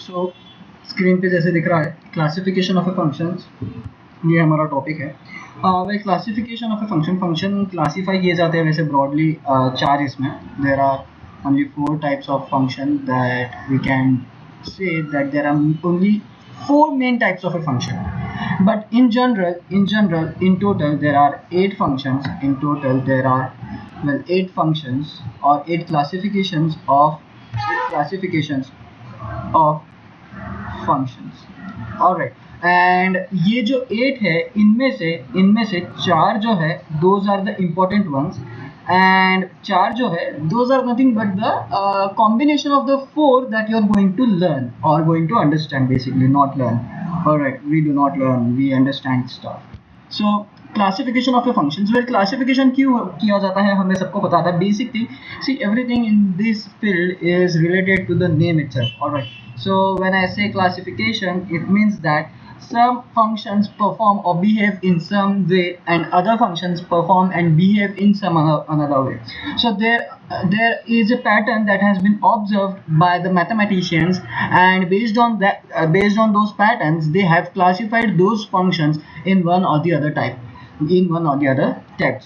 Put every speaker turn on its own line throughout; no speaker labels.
सो screen पे जैसे दिख रहा है क्लासिफिकेशन ऑफ ए फंक्शंस, ये हमारा टॉपिक है। वे classification of a function classify किए जाते हैं वैसे ब्रॉडली चार इसमें। There are only 4 types of function that we can say that there are only 4 main types of a function, but in total there are 8 functions. In total there are 8 functions or 8 classifications of functions. Alright, and ये जो 8 है इनमें से 4 जो है those are the important ones, and 4 जो है those are nothing but the combination of the 4 that you are going to learn or going to understand, basically not learn. Alright, we do not learn, we understand stuff. So classification of a functions, well classification क्यों किया जाता है हमें सबको पता था। Basic thing, see everything in this field is related to the name itself. Alright, so when I say classification it means that some functions perform or behave in some way and other functions perform and behave in some another way. So there is a pattern that has been observed by the mathematicians, and based on those patterns they have classified those functions in one or the other type.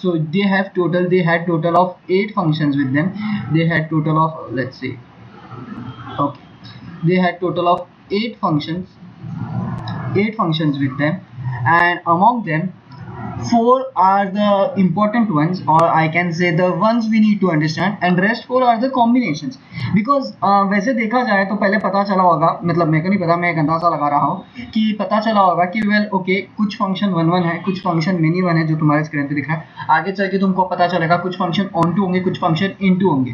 So they had total of 8 functions with them. They had total of, let's see, okay, they had total of 8 functions with them, and among them 4 are the important ones, or I can say the ones we need to understand, and rest 4 are the combinations. Because वैसे देखा जाए तो पहले पता चला होगा, मतलब मेरे को नहीं पता, मैं एक अंदाजा लगा रहा हूँ कि पता चला होगा कि वेल ओके कुछ फंक्शन 1 है, कुछ फंक्शन मेनी 1 है जो तुम्हारे स्क्रीन पे दिख रहा है। आगे चल के तुमको पता चलेगा कुछ फंक्शन ऑन टू होंगे, कुछ फंक्शन इन टू होंगे।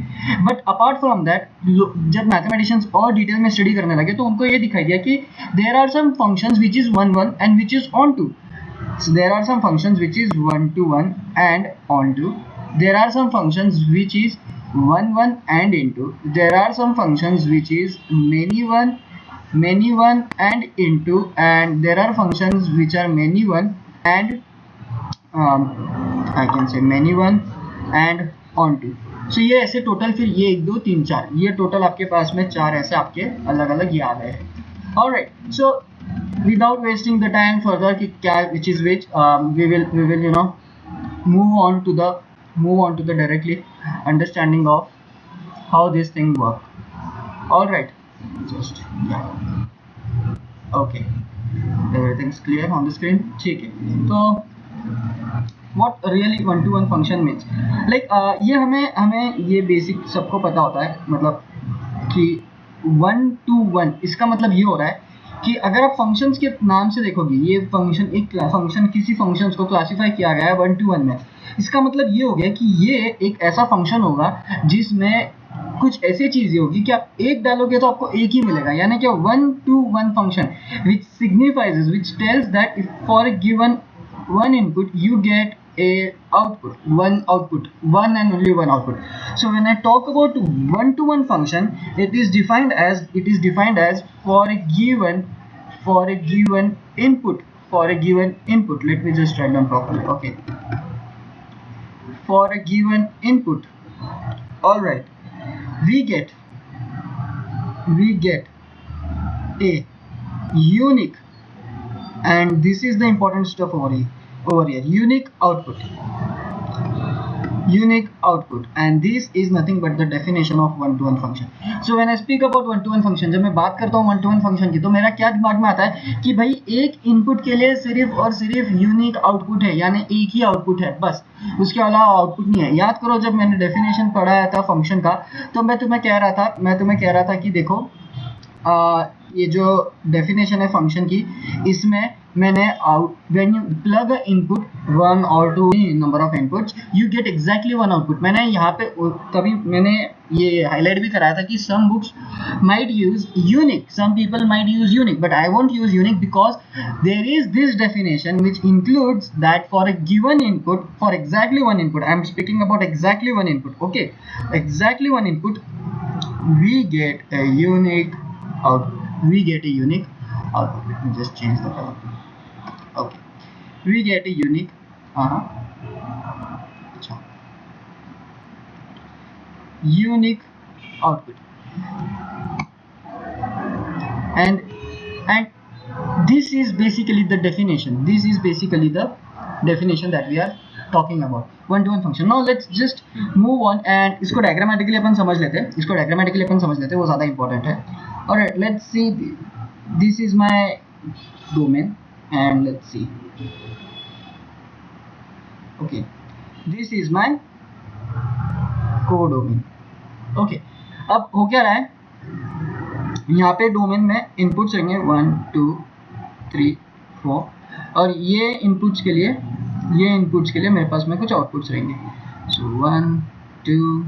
बट अपार्ट फ्रॉम दैट जब मैथमेटिशियंस और डिटेल में स्टडी करने लगे तो उनको ये दिखाई दिया कि there are some functions which is 1 and which is onto. So there are some functions which is 1 and onto. There are some functions which is 1 and into. There are some functions which is many one and into, and there are functions which are many one and I can say many one and onto. So ये ऐसे total, फिर ये 1 2 3 4, ये total आपके पास में 4 ऐसे आपके अलग अलग याद है। Alright, so without wasting the time further which is which, we will move on to the directly understanding of how this thing work. All right, just okay, everything's clear on the screen. ठीक है, तो what really 1-to-1 function means, like ये हमें ये basic सबको पता होता है, मतलब कि 1-to-1 इसका मतलब ये हो रहा है कि अगर आप फंक्शंस के नाम से देखोगे, ये फंक्शन किसी फंक्शंस को क्लासिफाई किया गया है 1-to-1 में, इसका मतलब ये हो गया कि ये एक ऐसा फंक्शन होगा जिसमें कुछ ऐसी चीजें होगी कि आप एक डालोगे तो आपको एक ही मिलेगा, यानी कि 1-to-1 function which tells that if for a given one input you get one and only one output. So when I talk about 1-to-1 function, it is defined as for a given input. Let me just write down properly. Okay, for a given input, all right, we get a unique, and this is the important stuff over here, unique output, and this is nothing but the definition of 1-to-1 function. So when I speak about 1-to-1 function, जब मैं बात करता हूँ 1-to-1 function की, तो मेरा क्या दिमाग में आता है कि भाई एक इनपुट के लिए सिर्फ और सिर्फ यूनिक आउटपुट है, यानी एक ही आउटपुट है बस, उसके अलावा आउटपुट नहीं है। याद करो जब मैंने डेफिनेशन पढ़ाया था फंक्शन का, तो मैं तुम्हें कह रहा था कि देखो ये जो डेफिनेशन है फंक्शन की, इसमें मैंने when you plug a input 1 or 2 number of inputs you get exactly one output. मैंने यहाँ पे तभी मैंने ये हाईलाइट भी कराया था कि some books might use unique, some people might use unique, but I won't use unique because there is this definition which includes that for a given input, for exactly one input, I am speaking about exactly one input, okay, exactly one input, we get a unique output. Let me just change the color. Okay, we get a unique unique output. and this is basically the definition. This is basically the definition that we are talking about, one to one function. Now let's just move on and इसको diagrammatically अपन समझ लेते हैं, वो ज़्यादा important है. Alright, let's see, this is my domain and let's see, okay, this is my codomain. Okay, अब हो क्या रहा है, यहाँ पे डोमेन में इनपुट्स रहेंगे 1 2 3 4 और ये इनपुट्स के लिए मेरे पास में कुछ आउटपुट्स रहेंगे. सो 1 2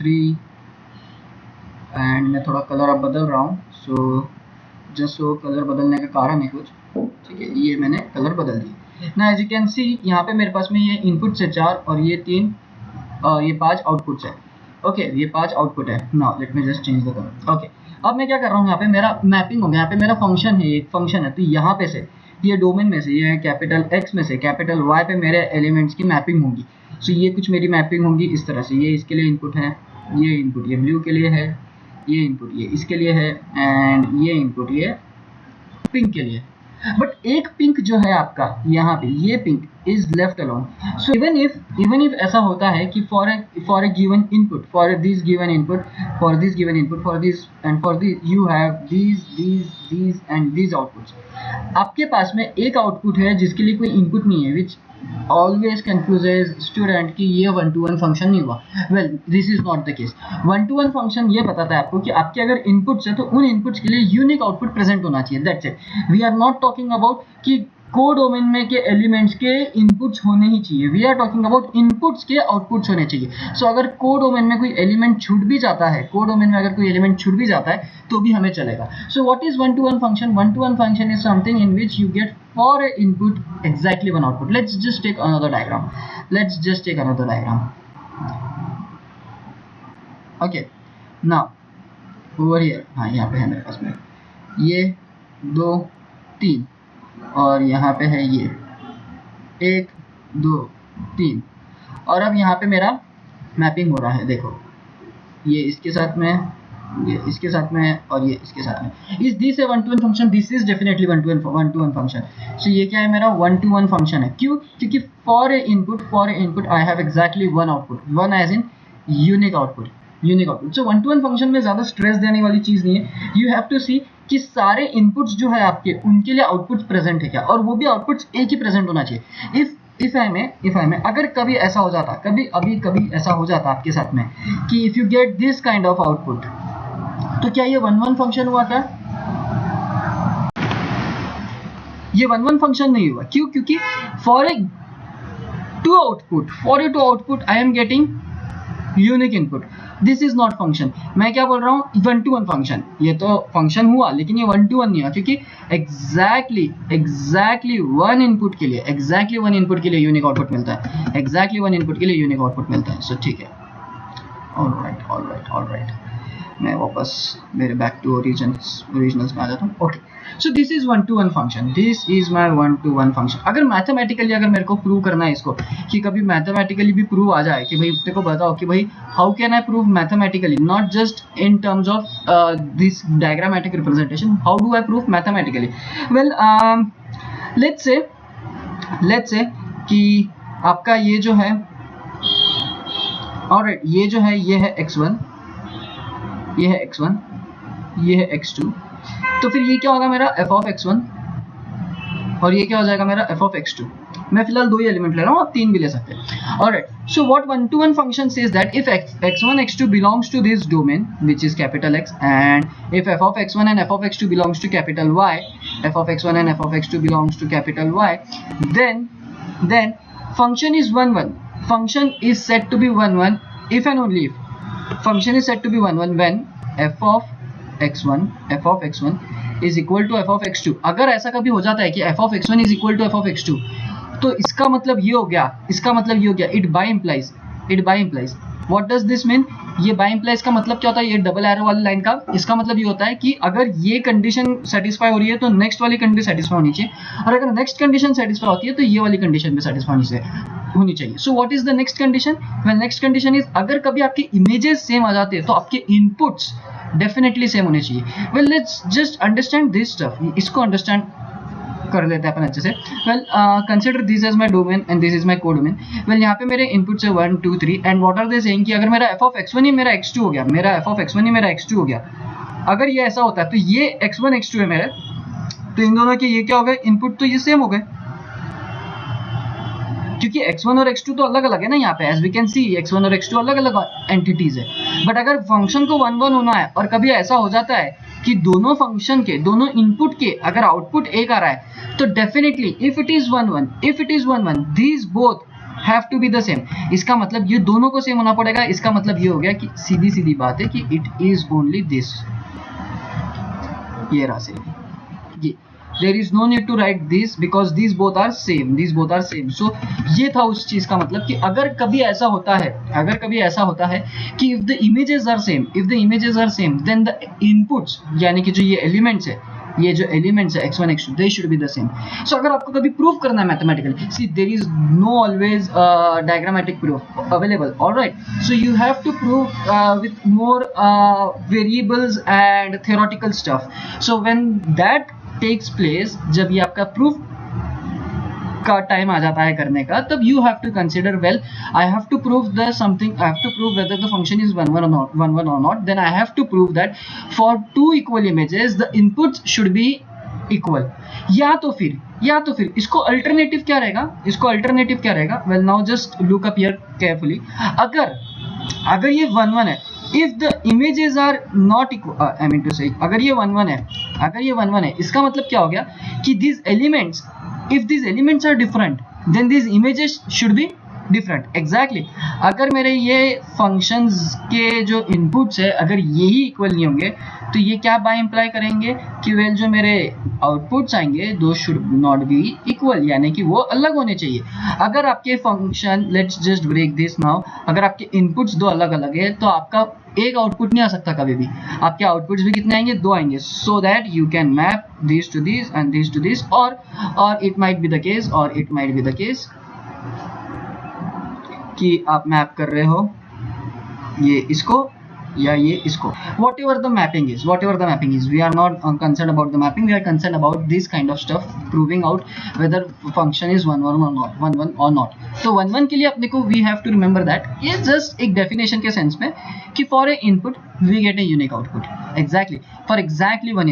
3 एंड मैं थोड़ा कलर अब बदल रहा हूँ. सो जस्ट सो कलर बदलने का कारण है कुछ, ठीक है, ये मैंने कलर बदल दिए ना. एज यू कैन सी यहाँ पे मेरे पास में ये इनपुट्स है 4 और ये 3 और ये 5 आउटपुट्स है. ओके, ये 5 आउटपुट है. Now let me just change the colour. Okay, अब मैं क्या कर रहा हूँ, यहाँ पे मेरा मैपिंग हो गया. यहाँ पे मेरा फंक्शन है, एक फंक्शन है, तो यहाँ पे से ये डोमेन में से, ये कैपिटल X में से कैपिटल Y पे मेरे एलिमेंट्स की मैपिंग होगी. सो ये कुछ मेरी मैपिंग होगी इस तरह से. ये इसके लिए इनपुट है, ये इनपुट ये ब्लू के लिए है, ये इनपुट ये इसके लिए है एंड ये इनपुट ये पिंक के लिए. बट एक पिंक जो है आपका यहाँ पे, ये pink is left alone. So even if ऐसा होता है कि for a given input, for this given input, for this and for this you have these and these outputs. आपके पास में एक आउटपुट है जिसके लिए कोई इनपुट नहीं है, विच ऑलवेज कंफ्यूजेज स्टूडेंट कि ये 1 to 1 फंक्शन नहीं हुआ. Well, this is not the case. 1 to 1 function ये बताता है आपको कि आपके अगर इनपुट्स है तो उन इनपुट्स के लिए यूनिक आउटपुट प्रेजेंट होना चाहिए. That's it. We are not talking about कि कोडोमेन में के एलिमेंट्स के इनपुट्स होने ही चाहिए. We are talking about inputs के आउटपुट्स होने चाहिए. सो अगर कोडोमेन में कोई एलिमेंट छूट भी जाता है, तो भी हमें चलेगा. So what is 1 to 1 function? 1 to 1 function is something in which you get for a input exactly one output. Let's just take another diagram. Okay, now over here, हाँ यहाँ पे है मेरे पास में ये 2 3 और यहाँ पे है ये 1 2 3 और अब यहाँ पे मेरा मैपिंग हो रहा है. देखो, ये इसके साथ में, ये इसके साथ में और ये इसके साथ में. Is this a 1 to 1 function? This is definitely 1 to 1 function. So ये क्या है, मेरा 1 to 1 फंक्शन है. क्यों? क्योंकि for a input I have exactly one output, one as in unique output. So 1 to 1 function में ज्यादा स्ट्रेस देने वाली चीज नहीं है. यू हैव टू सी कि सारे इनपुट्स जो है आपके, उनके लिए आउटपुट्स प्रेजेंट है क्या, और वो भी आउटपुट्स एक ही प्रेजेंट होना चाहिए. इफ आई में अगर कभी ऐसा हो जाता, कभी ऐसा हो जाता आपके साथ में कि if you get this kind of output, तो क्या ये 1 1 फंक्शन हुआ क्या? ये 1 1 फंक्शन नहीं हुआ. क्यों? क्योंकि for a two output I am getting unique input. This is not function. मैं क्या बोल रहा हूँ, 1 to 1 फंक्शन. ये तो फंक्शन हुआ, लेकिन ये 1 to 1 नहीं हुआ, क्योंकि एग्जैक्टली वन इनपुट के लिए यूनिक आउटपुट मिलता है. सो ठीक है, ऑलराइट. मैं वापस मेरे बैक टू ओरिजिनल्स में आ जाता हूँ. Okay, so this is 1 to 1 function. This is my 1 to 1 function. अगर मैथमेटिकली अगर मेरे को प्रूव करना है इसको, कि कभी मैथमेटिकली भी प्रूव आ जाए कि भाई तेरे को बताओ कि भाई how can I prove mathematically, not just in terms of this diagrammatic representation, how do I prove mathematically? Well, let's say कि आपका ये जो है, ऑलराइट, ये जो है ये है x1, ये है x1, ये है x2. तो फिर ये क्या होगा मेरा f of x1 और ये क्या हो जाएगा मेरा f of x2. मैं फिलहाल 2 ही एलिमेंट ले रहा हूँ, आप 3 भी ले सकते हैं. Alright, so what 1 to 1 function says that if x1 x2 belongs to this domain which is capital X, and if f of x1 and f of x2 belongs to capital Y, f of x1 and f of x2 belongs to capital Y, then function is 1 1. Function is said to be 1 1 if and only if. Function is said to be 1 1 when f of x1 is equal to f of x2. अगर ऐसा कभी हो जाता है कि f of x1 is equal to f of x2, तो इसका मतलब ये हो गया it by implies. What does this mean? ये by implies का मतलब क्या होता है? ये डबल एरो वाली लाइन का इसका मतलब ये होता है कि अगर ये कंडीशन सेटिस्फाई हो रही है तो नेक्स्ट वाली कंडीशन सेटिस्फाई होनी चाहिए, और अगर नेक्स्ट कंडीशन सेटिस्फाई होती है तो ये वाली कंडीशन भी सेटिस्फाई होनी चाहिए. So what is the next condition? Next condition is, अगर कभी आपके इमेजेस सेम आ जाते हैं तो आपके इनपुट्स डेफिनेटली सेम होने चाहिए। Well let's just understand this stuff, इसको अंडरस्टैंड कर लेते हैं अपन अच्छे से। Well consider this as my domain and this is my codomain. Well यहाँ पे मेरे इनपुट्स है 1 2 3 and what are they saying कि अगर मेरा f(x1) ही मेरा x2 हो गया, मेरा f(x1) ही मेरा x2 हो गया, अगर ये ऐसा होता है तो ये x1 x2 है मेरे, तो इन दोनों के ये क्या हो गए, इनपुट तो ये सेम हो गए, क्योंकि x1 और x2 तो अलग अलग है ना यहाँ पे, as we can see x1 और x2 अलग अलग एंटिटीज है। बट अगर फंक्शन को 1 1 होना है और कभी ऐसा हो जाता है कि दोनों फंक्शन के दोनों इनपुट के अगर आउटपुट एक आ रहा है, तो definitely if it is 1 1 these both have to be the same. इसका मतलब ये दोनों को सेम होना पड़ेगा। इसका मतलब ये हो गया कि सीधी सीधी बात है कि इट इज ओनली दिस, ये रहा सेम, ये there is no need to write this because these both are same, these both are same। so ये था उस चीज का मतलब कि अगर कभी ऐसा होता है, अगर कभी ऐसा होता है कि if the images are same, if the images are same then the inputs यानी कि जो ये एलिमेंट्स है, ये जो एलिमेंट्स है x1 x2 they should be the same। so अगर आपको कभी प्रूफ करना है mathematically, see there is no always diagrammatic proof available, all right, so you have to prove with more variables and theoretical stuff। so when that takes place, जब ये आपका proof का time आ जाता है करने का, तब you have to consider well I have to prove the something, I have to prove whether the function is 1 1 or not, then I have to prove that for two equal images the inputs should be equal। या तो फिर इसको alternative क्या रहेगा, इसको alternative क्या रहेगा, well now just look up here carefully. अगर ये 1 1 है, if the images are not equal, I mean to say अगर ये 1 1 है, अगर ये 1 1 है, इसका मतलब क्या हो गया कि these elements, if these elements are different then these images should be different। exactly अगर मेरे ये functions के जो inputs है अगर यही equal नहीं होंगे, तो ये क्या बाय इम्प्लाई करेंगे कि वेल जो मेरे आउटपुट्स आएंगे दो शुड नॉट बी इक्वल, यानी कि वो अलग होने चाहिए। अगर आपके function, let's just break this now, अगर आपके इनपुट्स दो अलग अलग है तो आपका एक आउटपुट नहीं आ सकता कभी भी, आपके आउटपुट्स भी कितने आएंगे, दो आएंगे, so that you can map this to this and this to this, और it might be the case कि आप मैप कर रहे हो ये इसको या ये इसको, whatever the mapping is, we are not concerned about the mapping, we are concerned about this kind of stuff, proving out whether function is 1 1 or not। तो 1 1 के लिए अपने को we have to remember that ये just एक definition के sense में कि for a input we get a unique output, for exactly one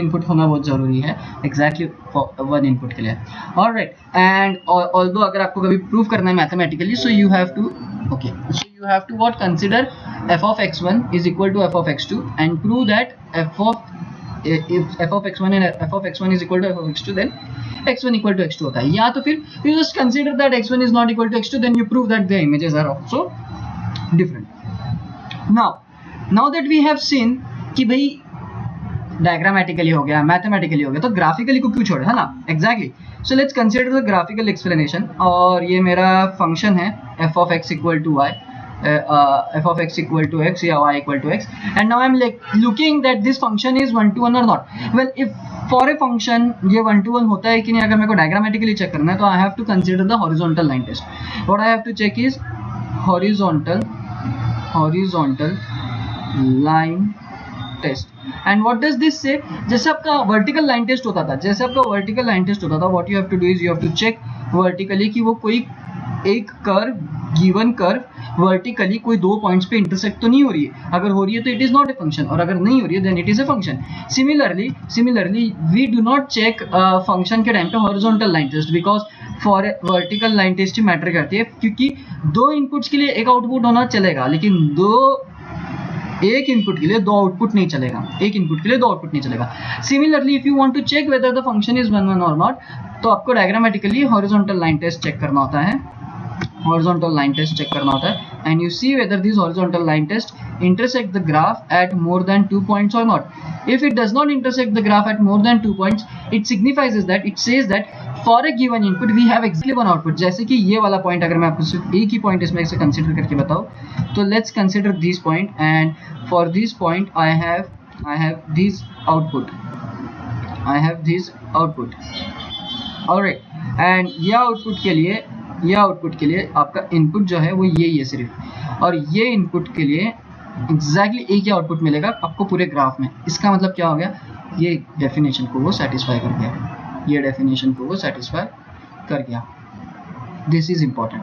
input होना बहुत जरूरी है, exactly for one input के लिए, alright। and although अगर आपको कभी prove करना है mathematically, so you have to what, consider f of x1 is equal to f of x2 and prove that if f of x1 and f of x1 is equal to f of x2 then x1 equal to x2 होता है। या तो फिर you just consider that x1 is not equal to x2, then you prove that the images are also different। now that we have seen कि भाई diagrammatically हो गया, mathematically हो गया, तो ग्राफिकली को क्यों छोड़े, है ना, exactly. So let's consider the graphical explanation. और ये मेरा फंक्शन है f of x equal to y, f of x equal to x या y equal to x, and now I'm like looking that this function is 1 to 1 or not। well if for a function ये 1 to 1 होता है कि नहीं, अगर मेरे को diagrammatically check करना है, तो I have to consider the horizontal line test। what I have to check is horizontal line test। and what does this say, जैसे आपका वर्टिकल लाइन टेस्ट होता था, what you have to do is you have to check vertically कि वो कोई एक given curve vertically कोई दो पॉइंट्स पे इंटरसेक्ट तो नहीं हो रही है, अगर हो रही है तो it is not a function, और अगर नहीं हो रही है then it is a function. Similarly we do not check function के टाइम पे horizontal line test, because for vertical line test ही मैटर करती है, क्योंकि दो इनपुट्स के लिए एक आउटपुट होना चलेगा, लेकिन एक इनपुट के लिए दो आउटपुट नहीं चलेगा, similarly if you want to check whether the function is 1 1 और नॉट, तो आपको diagrammatically horizontal line test check करना होता है, and you see whether this horizontal line test intersect the graph at more than 2 points or not। if it does not intersect the graph at more than 2 points, it signifies that it says that for a given input we have exactly one output। जैसे कि ये वाला point अगर मैं आपको सिर्फ एक ही point इसमें से कंसीडर करके बताऊं, तो let's consider this point, and for this point I have this output, alright. And ये आउटपुट के लिए आपका इनपुट जो है वो यही है सिर्फ, और ये इनपुट के लिए एग्जैक्टली एक ही आउटपुट मिलेगा आपको पूरे ग्राफ में। इसका मतलब क्या हो गया, ये डेफिनेशन को वो सेटिस्फाई कर गया, ये डेफिनेशन को वो सेटिस्फाई कर गया। This is important,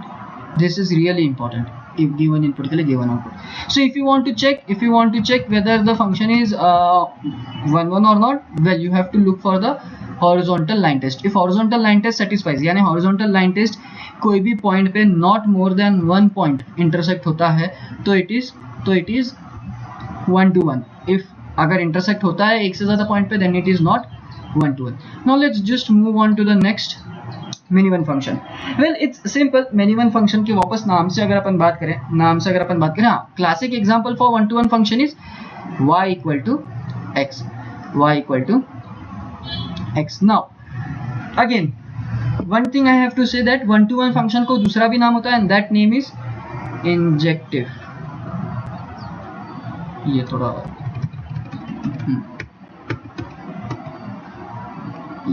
this is really important if given input के लिए given output. So if you want to check whether the function is 1 1 or not, well you have to look for the horizontal line test. If horizontal line test satisfies, यानी horizontal line test कोई भी point पे not more than one point intersect होता है तो it is 1 to 1. if अगर intersect होता है एक से ज़्यादा पॉइंट पे then it is not 1 to 1. Now let's just move on to the next many one function. Well it's simple. many one function के वापस नाम से अगर अपन बात करें, हाँ, classic example for one to one function is y equal to x, y equal to x. Now again one thing I have to say that one to one function को दूसरा भी नाम होता है and that name is injective. ये थोड़ा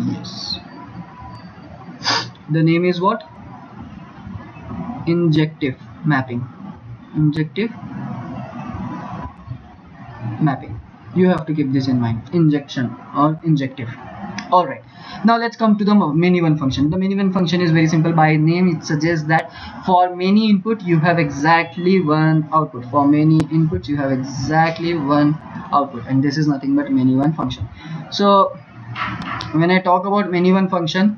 yes, the name is what? Injective mapping. Injective mapping. You have to keep this in mind. Injection or injective. Alright. Now let's come to the many one function. The many one function is very simple. By name it suggests that for many input you have exactly one output. For many inputs you have exactly one output, and this is nothing but many one function. So when I talk about many one function,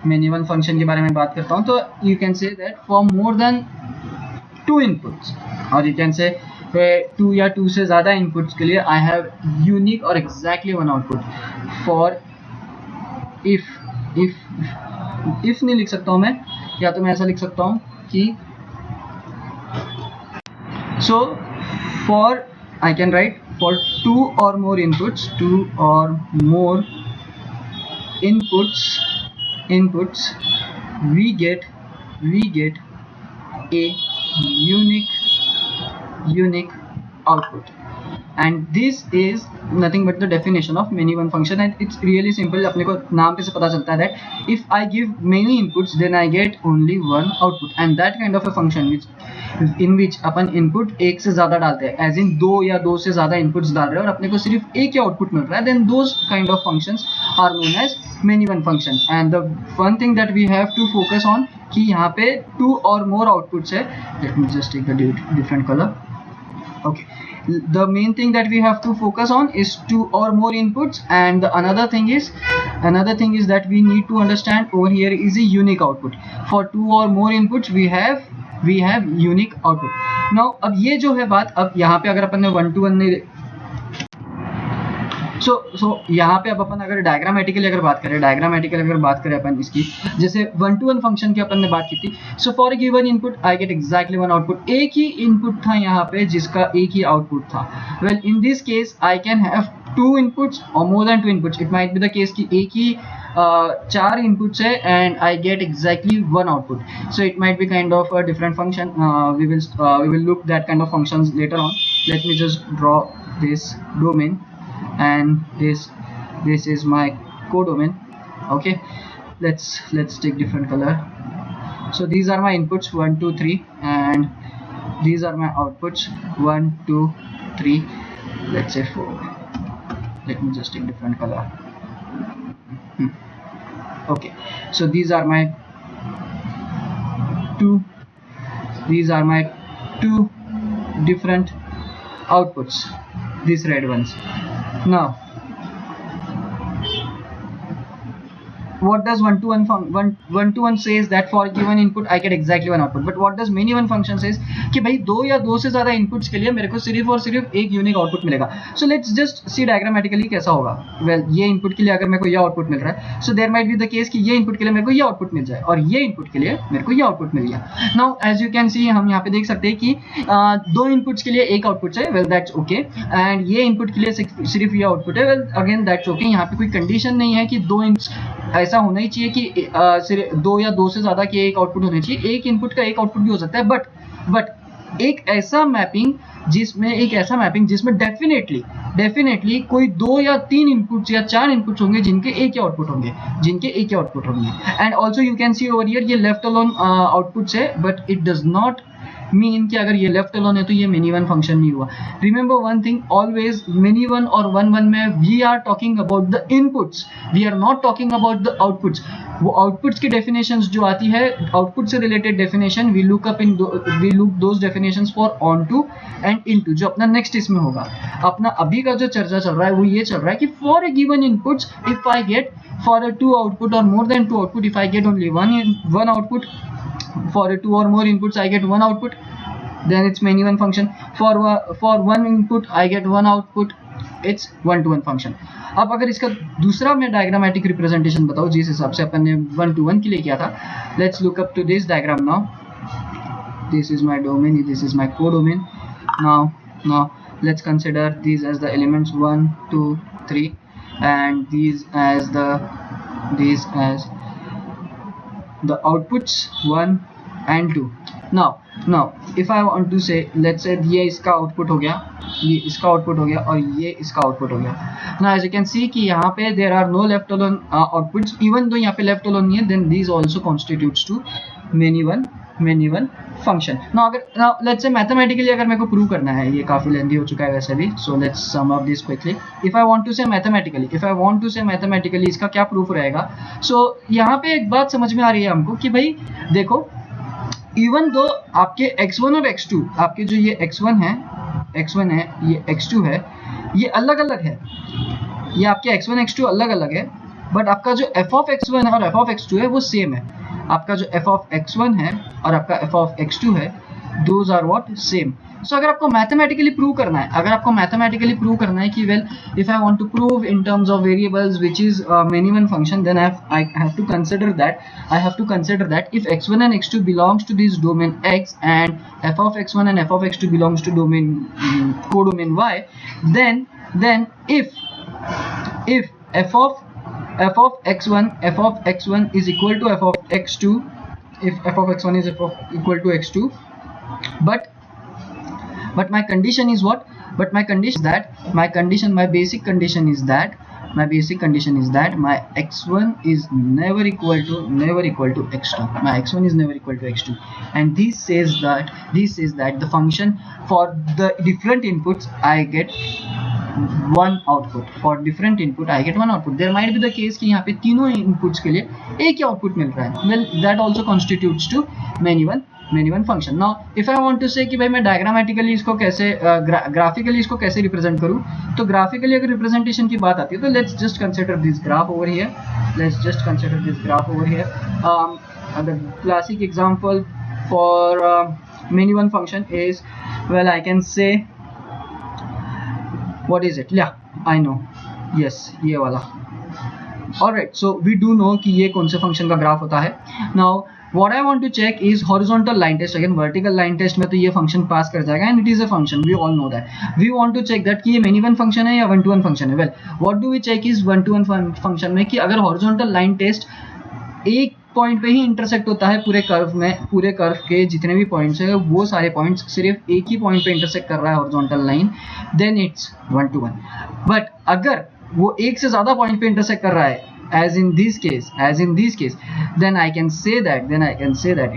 many one function के बारे में बात करता हूँ तो you can say that for more than two inputs, और you can say two या two से ज़्यादा inputs के लिए I have unique और exactly one output. For if नहीं लिख सकता हूँ मैं, या तो मैं ऐसा लिख सकता हूँ कि so for I can write for two or more inputs we get a unique output, and this is nothing but the definition of many one function. And it's really simple. अपने को नाम पे से पता चलता है that if I give many inputs then I get only one output, and that kind of a function in which upon input एक से ज़्यादा डालते हैं, as in दो या दो से ज़्यादा inputs डाल रहे हैं और अपने को सिर्फ एक ही output मिल रहा है, then those kind of functions are known as many one function. And the one thing that we have to focus on कि यहाँ पे two or more outputs है. Let me just take a different color. Okay, the main thing that we have to focus on is two or more inputs, and the another thing is that we need to understand over here is a unique output. For two or more inputs we have unique output. Now अब ये जो है बात, अब यहाँ पे अगर अपन ने one to one नहीं so यहाँ पे अब अपन अगर डायग्रामेटिकली अगर बात करें अपन इसकी, जैसे वन टू वन फंक्शन की अपन ने बात की थी. So for given input I get exactly one output. एक ही इनपुट था यहाँ पे जिसका एक ही आउटपुट था. Well in this case I can have two inputs और more than two inputs. It might be the case कि एक ही चार इनपुट्स है and I get exactly one output. So it might be kind of a different function. We will look that kind of functions later on. Let me just draw this domain and this is my codomain. Okay, let's take different color. So these are my inputs 1 2 3 and these are my outputs 1 2 3, let's say 4. Let me just take different color. Okay, so these are my two different outputs, these red ones. Now what does one to one says that for given input I get exactly one output, but what does many one function says कि भाई दो या दो से ज़्यादा inputs के लिए मेरे को सिर्फ और सिर्फ एक unique output मिलेगा. So let's just see diagrammatically कैसा होगा. Well ये input के लिए अगर मेरे को ये output मिल रहा है, so there might be the case कि ये input के लिए मेरे को ये output मिल जाए और ये input के लिए मेरे को ये output मिल गया. Now as you can see हम यहाँ पे देख सकते हैं कि दो inputs के लिए एक output है. Well that's okay, and ये input के लिए सिर्फ ये output है. Well again that's okay. यहाँ पे कोई condition नहीं है कि दो ऐसा होना ही चाहिए कि सिर्फ दो या दो से ज़्यादा के एक आउटपुट होने चाहिए. एक इनपुट का एक आउटपुट भी हो सकता है, बट एक ऐसा मैपिंग जिसमें डेफिनेटली कोई 2 या 3 इनपुट्स या 4 इनपुट्स होंगे जिनके एक ही आउटपुट होंगे, and also you can see over here ये लेफ्ट अलोन आउटपुट्स है, but it does not mean कि अगर ये लेफ्ट अलोन है तो ये मेनी वन फंक्शन नहीं हुआ। Remember one thing, always many one और वन वन में we are talking about the inputs, we are not talking about the outputs. वो आउटपुट्स की डेफिनेशंस जो आती है, आउटपुट से related definition, we look those definitions for onto and into, जो अपना नेक्स्ट इसमें होगा। अपना अभी का जो चर्चा चल रहा है वो ये चल रहा है कि for a given inputs if I get for a 2 output or more than 2 output, if I get only one output, for a 2 or more inputs I get 1 output, then it's many one function. For one input I get 1 output, it's one to one function. अब अगर इसका दूसरा मैं diagrammatic representation बताऊं जिस हिसाब से अपन ने 1 to 1 के लिए किया था, let's look up to this diagram now. This is my domain, this is my codomain. Now let's consider these as the elements 1 2 3 and these as the outputs 1 and 2. Now if I want to say, let's say ये इसका output हो गया, ये इसका output हो गया और ये इसका आउटपुट हो गया. Now as you can see कि यहाँ पे there are no left alone outputs, even though यहाँ पे left alone नहीं है, then these also constitutes to many one function. Now let's say mathematically अगर मेरे को प्रूव करना है, ये काफी लेंथी हो चुका है वैसे भी, so let's sum up this quickly. If I want to say mathematically इसका क्या प्रूफ रहेगा? So यहाँ पे एक बात समझ में आ रही है हमको कि भाई देखो, इवन दो आपके x1 और x2, आपके जो ये x1 है ये x2 है, ये अलग अलग है, ये आपके x1 x2 अलग अलग है, बट आपका जो f of x1 और f of x2 है वो सेम है. आपका जो f of x1 है और आपका f of x2 है, those are what same. So अगर आपको मैथमेटिकली प्रूव करना है, कि well if I want to prove in terms of variables which is many one function, then I have to consider that if x1 and x2 belongs to this domain x and f of x1 and f of x2 belongs to domain codomain y, then if f of x1 is equal to f of x2, if f of x1 is equal to x2, but my condition is what? My basic condition is that my x1 is never equal to x2. My x1 is never equal to x2, and this says that the function for the different inputs I get one output. For different input I get one output. There might be the case कि यहाँ पे तीनों inputs के लिए एक ही output मिल रहा है. Well, that also constitutes to many one function. Now if I want to say कि भाई मैं diagrammatically इसको कैसे graphically इसको कैसे represent करूँ, तो graphically अगर representation की बात आती है तो let's just consider this graph over here. The classic example for many one function is, well, I can say, what is it? Yeah, I know. Yes, ये वाला. Alright, so we do know कि ये कौन से function का graph होता है. Now what I want to check is horizontal line test. Again, vertical line test में तो ये function pass कर जाएगा, and it is a function. We all know that. We want to check that कि ये many one function है या one to one function है. Well, what do we check is one to one function में कि अगर horizontal line test एक point पे ही इंटरसेक्ट होता है पूरे कर्व के जितने भी पॉइंट्स है, वो सारे पॉइंट्स सिर्फ एक ही पॉइंट पे इंटरसेक्ट कर रहा है horizontal line, then it's one to one. But अगर वो एक से ज्यादा पॉइंट पे इंटरसेक्ट कर रहा है, as in this case, then I can say that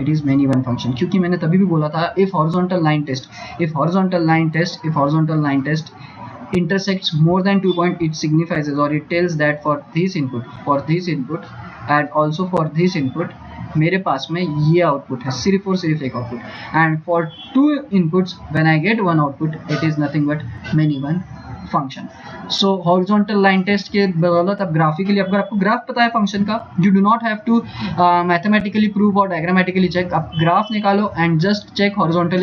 it is many one function. क्योंकि मैंने तभी भी बोला था, if horizontal line test intersects more than 2 points, it signifies or it tells that for this input and also for this input मेरे पास में ये output है, सिर्फ और सिर्फ एक output, and for 2 inputs when I get one output, it is nothing but many one function. So horizontal line test के बदौलत अब ग्राफिकली अगर आपको ग्राफ पता है फंक्शन का, you do not have to mathematically prove और diagrammatically check. आप ग्राफ निकालो and just check horizontal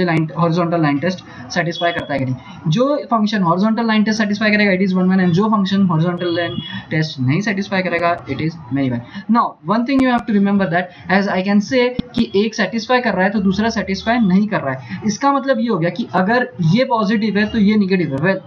line test satisfy करता है कि नहीं. जो function horizontal line test satisfy करेगा it is one one, and जो फंक्शन horizontal line test नहीं satisfy करेगा it is many one. Now one thing you have to remember that as I can say कि एक satisfy कर रहा है तो दूसरा satisfy नहीं कर रहा है. इसका मतलब ये हो गया कि अगर ये पॉजिटिव है तो ये निगेटिव है. Well,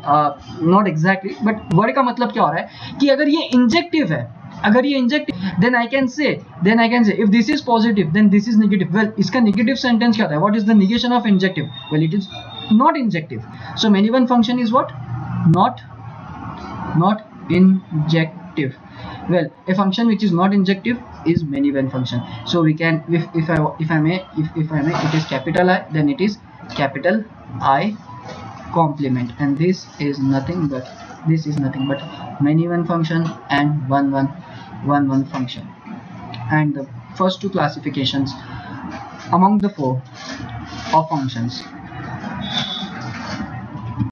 not exactly, but word का मतलब क्या हो रहा है कि अगर ये इंजेक्टिव है अगर ये injective, then I can say if this is positive then this is negative. Well, इसका negative sentence क्या होता है? What is the negation of injective? Well, it is not injective. So many one function is what? Not injective. Well, a function which is not injective is many one function. So we can, if I may, it is capital I, then it is capital I complement, and this is nothing but many one function and one function. And the first two classifications among the four of functions